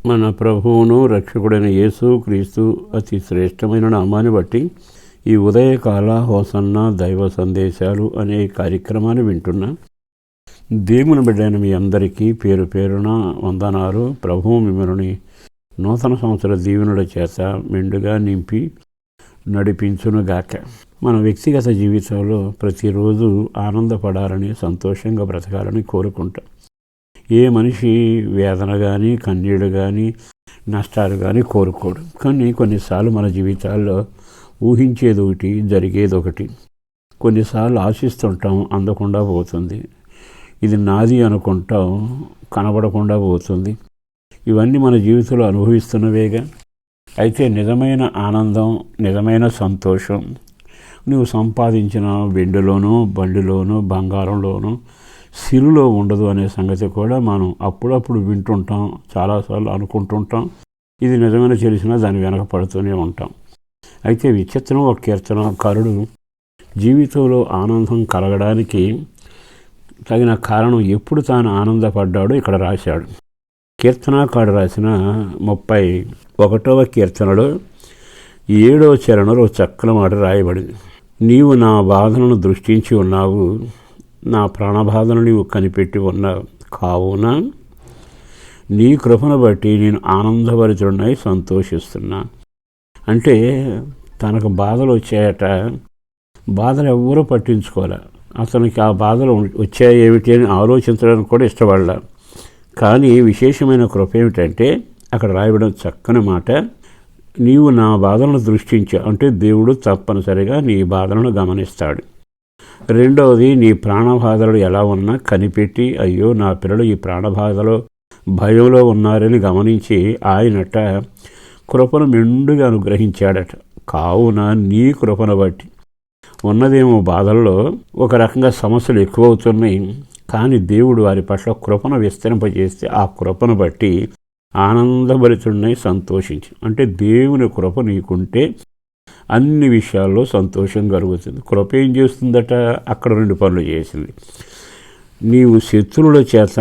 మన ప్రభువును రక్షకుడైన యేసు క్రీస్తు అతి శ్రేష్టమైన నామాన్ని బట్టి ఈ ఉదయకాల హోసన్న దైవ సందేశాలు అనే కార్యక్రమాన్ని వింటున్నా. దేవుని బిడ్డైన మీ అందరికీ పేరు పేరున వందనాలు. ప్రభువు మిమ్మల్ని నూతన సంవత్సర దీవెనల చేత మెండుగా నింపి నడిపించునుగాక. మన వ్యక్తిగత జీవితంలో ప్రతిరోజు ఆనందపడాలని, సంతోషంగా బ్రతకాలని కోరుకుంటాం. ఏ మనిషి వేదన కానీ, కన్నీళ్ళు కానీ, నష్టాలు కానీ కోరుకోడు. కానీ కొన్నిసార్లు మన జీవితాల్లో ఊహించేది ఒకటి, జరిగేది ఒకటి. కొన్నిసార్లు ఆశిస్తుంటాం, అందకుండా పోతుంది. ఇది నాది అనుకుంటాం, కనబడకుండా పోతుంది. ఇవన్నీ మన జీవితంలో అనుభవిస్తున్నవేగా. అయితే నిజమైన ఆనందం, నిజమైన సంతోషం నువ్వు సంపాదించిన వెండిలోనూ, బండిలోనూ, బంగారంలోనూ, సిరులో ఉండదు అనే సంగతి కూడా మనం అప్పుడప్పుడు వింటుంటాం, చాలాసార్లు అనుకుంటుంటాం. ఇది నిజమైన తెలిసినా దాని వెనక పడుతూనే ఉంటాం. అయితే విచిత్రం, ఒక కీర్తనకారుడు జీవితంలో ఆనందం కలగడానికి తగిన కారణం ఎప్పుడు తాను ఆనందపడ్డాడో ఇక్కడ రాశాడు. కీర్తనకారుడు రాసిన 31వ కీర్తనలో 7వ చరణంలో చక్కని మాట రాయబడింది. నీవు నా బాధలను దృష్టించి ఉన్నావు, నా ప్రాణబాధను నీవు కనిపెట్టి ఉన్నావు, కావున నీ కృపను బట్టి నేను ఆనందభరితుడినై సంతోషిస్తున్నా. అంటే తనకు బాధలు వచ్చాయట. బాధలు ఎవ్వరూ పట్టించుకోలే. అతనికి ఆ బాధలు వచ్చాయేమిటి అని ఆలోచించడానికి కూడా ఇష్టపడలే. కానీ విశేషమైన కృప ఏమిటంటే అక్కడ రాయబడిన చక్కని మాట, నీవు నా బాధలను దృష్టించా. అంటే దేవుడు తప్పనిసరిగా నీ బాధలను గమనిస్తాడు. రెండవది, నీ ప్రాణబాధలు ఎలా ఉన్నా కనిపెట్టి, అయ్యో నా పిల్లలు ఈ ప్రాణబాధలో, భయంలో ఉన్నారని గమనించి ఆయనట కృపను మెండుగా అనుగ్రహించాడట. కావున నీ కృపను బట్టి, ఉన్నదేమో బాధల్లో ఒక రకంగా సమస్యలు ఎక్కువ అవుతున్నాయి, కానీ దేవుడు వారి పట్ల కృపను విస్తరింపజేస్తే ఆ కృపను బట్టి ఆనందభరితుడినై సంతోషించి. అంటే దేవుని కృప నీకుంటే అన్ని విషయాల్లో సంతోషం కలుగుతుంది. కృప ఏం చేస్తుందట? అక్కడ 2 పనులు చేసింది. నీవు శత్రువుల చేత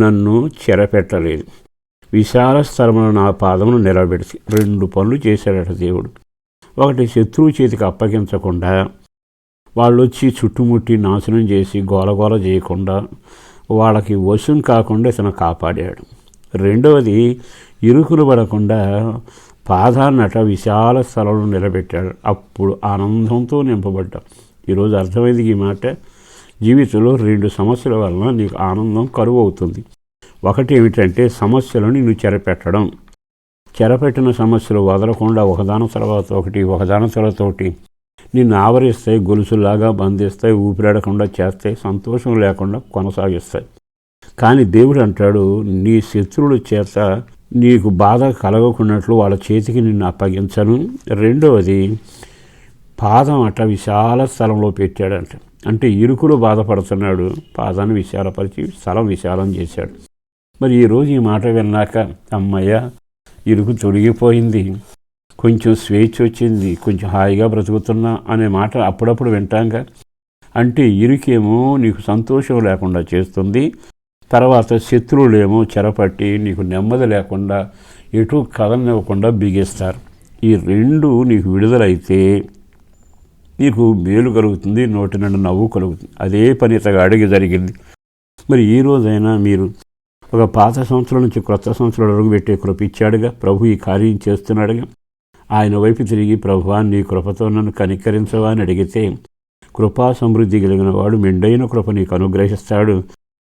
నన్ను చెరపెట్టలేదు, విశాల స్థలమును నా పాదమును నిలబెడిచి. 2 పనులు చేశాడట దేవుడు. ఒకటి, శత్రువు చేతికి అప్పగించకుండా, వాళ్ళు వచ్చి చుట్టుముట్టి నాశనం చేసి గోలగోల చేయకుండా, వాళ్ళకి వశం కాకుండా ఇతను కాపాడాడు. రెండవది, ఇరుకులు పడకుండా పాదాన్నట విశాల స్థలంలో నిలబెట్టాడు. అప్పుడు ఆనందంతో నింపబడ్డా. ఈరోజు అర్థమైంది ఈ మాట. జీవితంలో 2 సమస్యల వలన నీకు ఆనందం కరువు అవుతుంది. ఒకటి ఏమిటంటే సమస్యలను నిన్ను చెరపెట్టడం. చెరపెట్టిన సమస్యలు వదలకుండా ఒకదాని తర్వాత ఒకటి నిన్ను ఆవరిస్తాయి, గొలుసులాగా బంధిస్తాయి, ఊపిరాడకుండా చేస్తాయి, సంతోషం లేకుండా కొనసాగిస్తాయి. కానీ దేవుడు అంటాడు, నీ శత్రువుల చేత నీకు బాధ కలగకున్నట్లు వాళ్ళ చేతికి నిన్ను అప్పగించను. రెండవది, పాదం అట విశాల స్థలంలో పెట్టాడంట. అంటే ఇరుకులు బాధపడుతున్నాడు, పాదాన్ని విశాలపరిచి స్థలం విశాలం చేశాడు. మరి ఈరోజు ఈ మాట విన్నాక, అమ్మయ్య ఇరుకు తొలగిపోయింది, కొంచెం స్వేచ్ఛ వచ్చింది, కొంచెం హాయిగా బ్రతుకుతున్నా అనే మాట అప్పుడప్పుడు వింటాంగా. అంటే ఇరుకేమో నీకు సంతోషం లేకుండా చేస్తుంది, తర్వాత శత్రువులేమో చెరపట్టి నీకు నెమ్మది లేకుండా, ఎటు కదలనివ్వకుండా బిగిస్తారు. ఈ 2 నీకు విడుదలైతే నీకు మేలు కలుగుతుంది, నోటి నుండి నవ్వు కలుగుతుంది. అదే పని అడిగి జరిగింది. మరి ఈ రోజైనా మీరు ఒక పాత సంవత్సరం నుంచి క్రొత్త సంవత్సరం అడుగు పెట్టే కృప ఇచ్చాడుగా. ప్రభు ఈ కార్యం చేస్తున్నాడుగా. ఆయన వైపు తిరిగి, ప్రభువా నీ కృపతో నన్ను కనికరించవా అని అడిగితే కృపా సమృద్ధి కలిగిన వాడు మెండైన కృప నీకు అనుగ్రహిస్తాడు.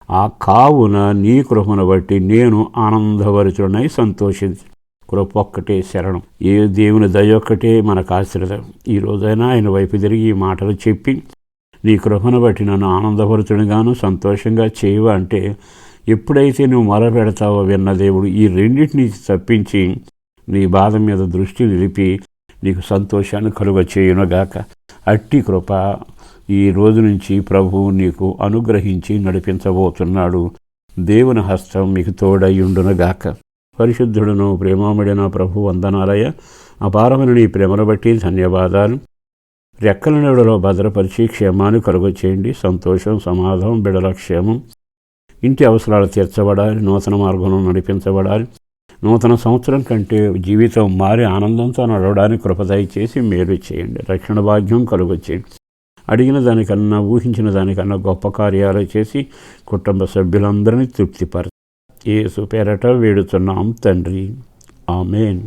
ఆ కావున నీ కృపను బట్టి నేను ఆనందభరితుడినై సంతోషించి. కృప ఒక్కటే శరణం. ఏ దేవుని దయ ఒక్కటే మనకు ఆశ్రయం. ఈ రోజైనా ఆయన వైపు తిరిగి ఈ మాటలు చెప్పి, నీ కృపను బట్టి నన్ను ఆనందభరితుడిగాను సంతోషంగా చేయవా అంటే, ఎప్పుడైతే నువ్వు మొరపెడతావో విన్న దేవుడు ఈ 2 తప్పించి నీ బాధ మీద దృష్టి నిలిపి నీకు సంతోషాన్ని కలుగ చేయునుగాక. అట్టి కృప ఈ రోజు నుంచి ప్రభువు నీకు అనుగ్రహించి నడిపించబోతున్నాడు. దేవుని హస్తం మీకు తోడయ్యుండునుగాక. పరిశుద్ధుడును ప్రేమామడిన ప్రభు వందనాలయ. అపారమైన నీ ప్రేమను బట్టి ధన్యవాదాలు. రెక్కల నెడలో భద్రపరిచి క్షేమాన్ని కలుగచేయండి. సంతోషం, సమాధానం, బిడల క్షేమం, ఇంటి అవసరాలు తీర్చబడాలి, నూతన మార్గంలో నడిపించబడాలి. నూతన సంవత్సరం కంటే జీవితం మారి ఆనందంతో నడవడానికి కృప దయచేసి మేలు చేయండి. రక్షణ భాగ్యం కలుగొచ్చేయండి. అడిగిన దానికన్నా ఊహించిన దానికన్నా గొప్ప కార్యాలు చేసి కుటుంబ సభ్యులందరినీ తృప్తిపరచండి. యేసు పేరట వేడుతున్నాం తండ్రి, ఆమేన్.